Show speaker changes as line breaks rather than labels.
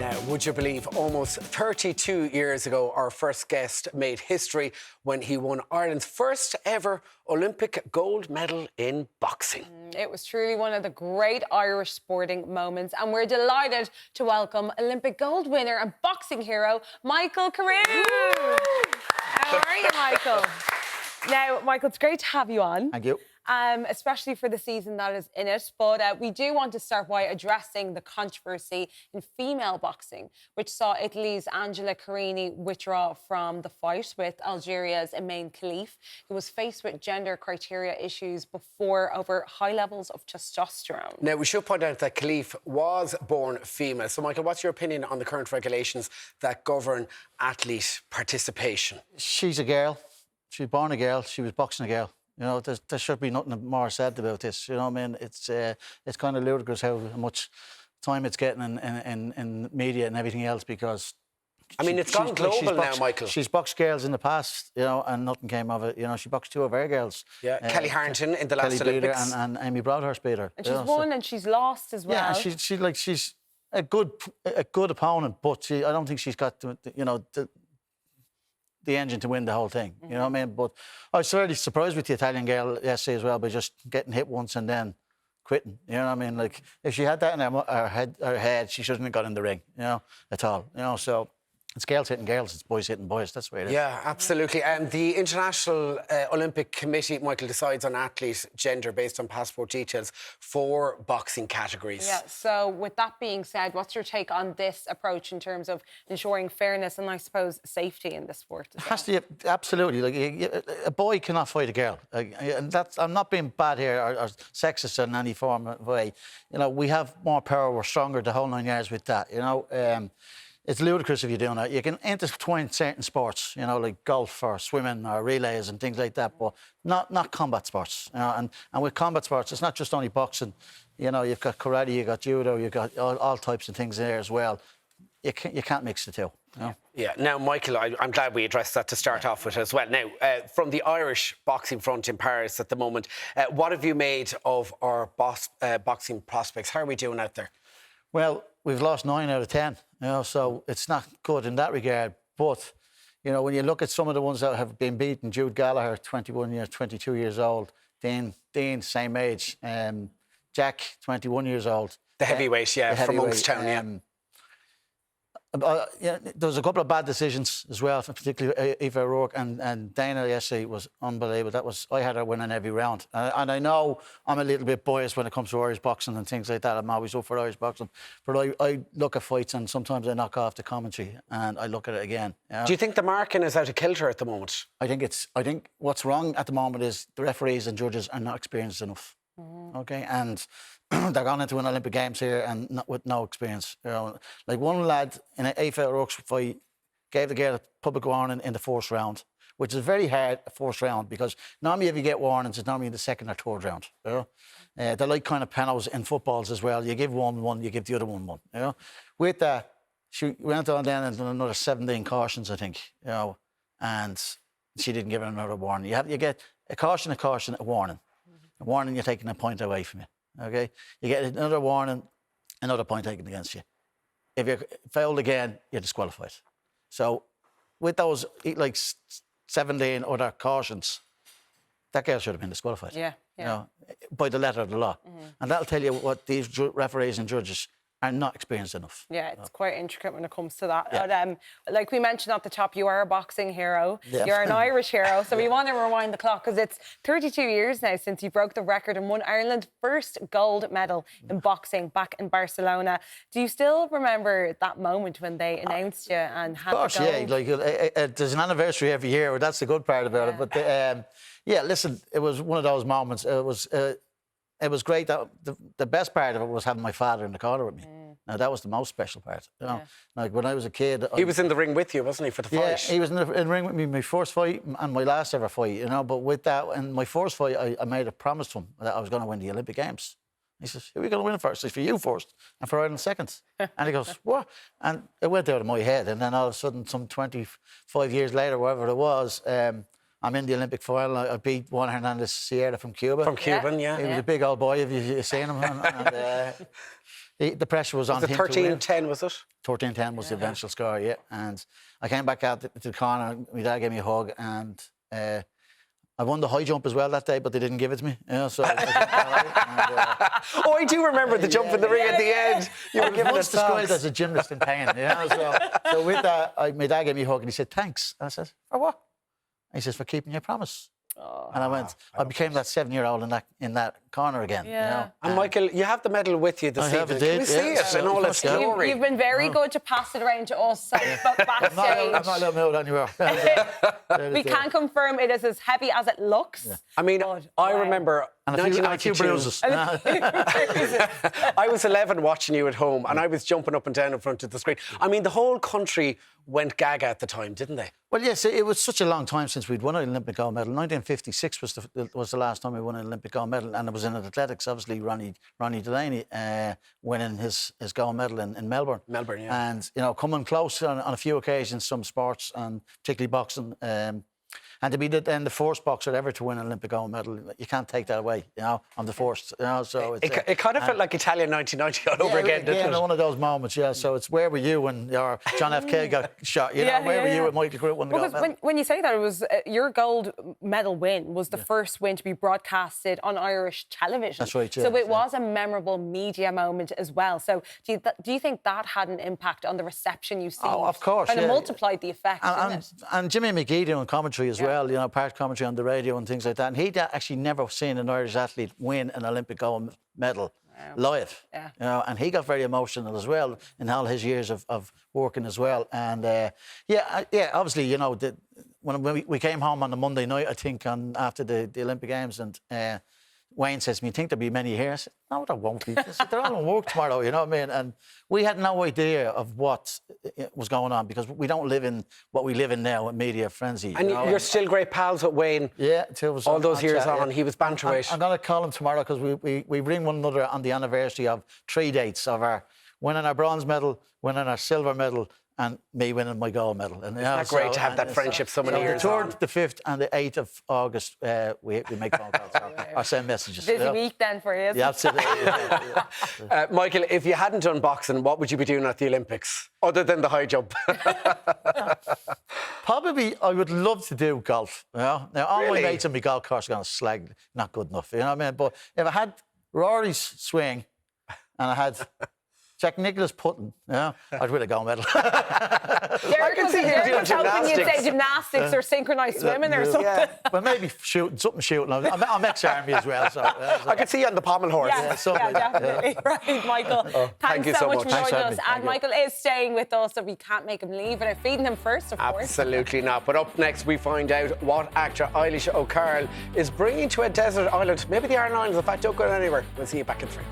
Now, would you believe almost 32 years ago, our first guest made history when he won Ireland's first ever Olympic gold medal in boxing.
It was truly one of the great Irish sporting moments, and we're delighted to welcome Olympic gold winner and boxing hero, Michael Carruth. How are you, Michael? Now, Michael, it's great to have you on.
Thank you.
Especially for the season that is in it. But we do want to start by addressing the controversy in female boxing, which saw Italy's Angela Carini withdraw from the fight with Algeria's Emaine Khalif, who was faced with gender criteria issues before over high levels of testosterone.
Now, we should point out that Khalif was born female. So, Michael, what's your opinion on the current regulations that govern athlete participation?
She's a girl. She was born a girl. She was boxing a girl. You know, there should be nothing more said about this. You know what I mean? It's kind of ludicrous how much time it's getting in media and everything else because...
I mean, it's gone global now, Michael.
She's boxed girls in the past, you know, and nothing came of it. You know, she boxed two of our girls.
Yeah, Kelly Harrington in the last Olympics.
And Amy Broadhurst beat her.
And she's won and she's lost as well.
Yeah, she's a good opponent, but I don't think she's got, the engine to win the whole thing, you know what I mean? But I was really surprised with the Italian girl yesterday as well by just getting hit once and then quitting, you know what I mean? Like, if she had that in her head, she shouldn't have got in the ring, you know, at all, you know, so... It's girls hitting girls, it's boys hitting boys, that's the way it is.
Yeah, absolutely. And the International Olympic Committee, Michael, decides on athlete gender based on passport details for boxing categories.
Yeah, so with that being said, what's your take on this approach in terms of ensuring fairness and, I suppose, safety in the sport?
It has to be, absolutely. Like, a boy cannot fight a girl. And that's, I'm not being bad here or sexist in any form of way. You know, we have more power, we're stronger the whole 9 years with that, you know. It's ludicrous if you're doing that. You can intertwine certain sports, you know, like golf or swimming or relays and things like that, but not combat sports. You know? And with combat sports, it's not just only boxing. You know, you've got karate, you've got judo, you've got all types of things there as well. You can't mix the two. You know?
Yeah. Now, Michael, I'm glad we addressed that to start off with as well. Now, from the Irish boxing front in Paris at the moment, what have you made of our boxing prospects? How are we doing out there?
Well, we've lost 9 out of 10, you know, so it's not good in that regard. But, you know, when you look at some of the ones that have been beaten, Jude Gallagher, 21 years, 22 years old, Dean, same age, Jack, 21 years old.
The heavyweight, yeah, from Monkstown, yeah.
Yeah, there was a couple of bad decisions as well, particularly Eva O'Rourke and Dana yesterday was unbelievable. I had her winning every round. And I know I'm a little bit biased when it comes to Irish boxing and things like that. I'm always up for Irish boxing. But I look at fights and sometimes I knock off the commentary and I look at it again. You know?
Do you think the marking is out of kilter at the moment?
I think what's wrong at the moment is the referees and judges are not experienced enough. Okay, and they're going into an Olympic Games here and with no experience. You know, like one lad in an Eva O'Rourke's fight gave the girl a public warning in the first round, which is very hard, first round, because normally if you get warnings, it's normally in the second or third round. You know? They're like kind of penalties in footballs as well. You give one, you give the other one. You know, with that, she went on then and done another 17 cautions, I think. You know, and she didn't give her another warning. You get a caution, a warning. A warning, you're taking a point away from you. Okay, you get another warning, another point taken against you. If you're fouled again, you're disqualified. So, with those like 17 other cautions, that girl should have been disqualified.
Yeah.
You know, by the letter of the law, and that'll tell you what these referees and judges are not experienced enough.
Yeah, it's quite intricate when it comes to that.
Yeah.
But, like we mentioned at the top, you are a boxing hero.
Yeah.
You're an Irish hero. So we want to rewind the clock because it's 32 years now since you broke the record and won Ireland's first gold medal in boxing back in Barcelona. Do you still remember that moment when they announced you and had
the gold? Yeah. Like there's an anniversary every year. That's the good part about it. But yeah, listen, it was one of those moments. It was great. That the best part of it was having my father in the corner with me. Now, that was the most special part. You know, like when I was a kid...
He was in the ring with you, wasn't he, for the fight?
Yeah, he was in the ring with me, my first fight and my last ever fight, you know. But with that, in my first fight, I made a promise to him that I was going to win the Olympic Games. He says, who are we going to win first? I said, for you first and for Ireland second. And he goes, what? And it went out of my head. And then all of a sudden, some 25 years later, whatever it was... I'm in the Olympic final. I beat Juan Hernandez Sierra from Cuba.
From Cuban, yeah.
He was a big old boy, if you've seen him. the pressure was on
Was it
him to win.
13-10, was it?
13-10 was the eventual score, yeah. And I came back out to the corner, my dad gave me a hug, and I won the high jump as well that day, but they didn't give it to me. You know, so
Oh, I do remember the jump in the ring at the end. You were given
once
a
described
talk.
as a gymnast in pain. You know, so with that, my dad gave me a hug and he said, thanks. And I said, for what? And he says, for keeping your promise. And I went, I became that 7-year-old in that corner again.
Yeah.
You know?
And Michael, you have the medal with you this
I have
evening.
indeed,
Can we see
yeah.
it in all its
Yeah.
glory?
You've been very good to pass it around to us, so backstage.
I'm not letting me out anywhere.
We can confirm it is as heavy as it looks.
I mean,
But,
I
wow.
remember
And a few
1992.
bruises.
I was 11 watching you at home, and I was jumping up and down in front of the screen. I mean, the whole country went gaga at the time, didn't they?
Well, yes, it was such a long time since we'd won an Olympic gold medal. 1956 was the last time we won an Olympic gold medal, and it was in athletics. Obviously, Ronnie Delaney winning his gold medal in Melbourne.
Melbourne, yeah.
And coming close on a few occasions, some sports, and particularly boxing. And to be the first boxer ever to win an Olympic gold medal, you can't take that away. I'm the first. So
It kind of felt like Italian 1990 all over again, didn't it?
One of those moments, yeah. So it's where were you when John F. K got shot? Where were you when Michael Carruth won the gold medal?
When you say that, it was your gold medal win was the first win to be broadcasted on Irish television.
That's right, yeah.
So it was a memorable media moment as well. So do you think that had an impact on the reception you see?
Oh, of course,
Kind of
yeah.
multiplied the effect, didn't it?
And Jimmy McGee doing commentary as well, part commentary on the radio and things like that. And he'd actually never seen an Irish athlete win an Olympic gold medal live.
Yeah.
And he got very emotional as well in all his years of working as well. And obviously, when we came home on the Monday night, I think, after the Olympic Games, and Wayne says to me, "You think there'll be many here?" I said, "No, there won't be. They're all on work tomorrow," you know what I mean? And we had no idea of what was going on because we don't live in what we live in now with media frenzy.
And you're still great pals with Wayne.
Yeah,
all those years on, he was banter-weight.
I'm going to call him tomorrow because we ring one another on the anniversary of 3 dates of our winning our bronze medal, winning our silver medal, and me winning my gold medal. And,
Isn't that great to have that friendship so many years on?
The 3rd, the 5th and the 8th of August, we make phone calls or send messages.
Busy week then for you.
Yeah, absolutely.
Michael, if you hadn't done boxing, what would you be doing at the Olympics, other than the high jump?
Probably, I would love to do golf. Now, all
Really?
my mates on my golf course are going to slag, not good enough, you know what I mean? But if I had Rory's swing and I had Jack Nicklaus putting, I'd win a gold medal.
I can see him doing
You'd say
gymnastics.
gymnastics or synchronised swimming or something.
Yeah.
But maybe shooting. I'm ex-army as well. So,
I could see you on the pommel horse.
Yeah, definitely. Right, Michael.
thank you
Thanks
so
so much
much.
for
Thanks for
joining
having
us.
me.
And
Thank you.
Michael is staying with us, so we can't make him leave without feeding him first, of course.
Absolutely not. But up next, we find out what actor Eilish O'Carroll is bringing to a desert island. Maybe the Iron Islands. In fact, don't go anywhere. We'll see you back in 3.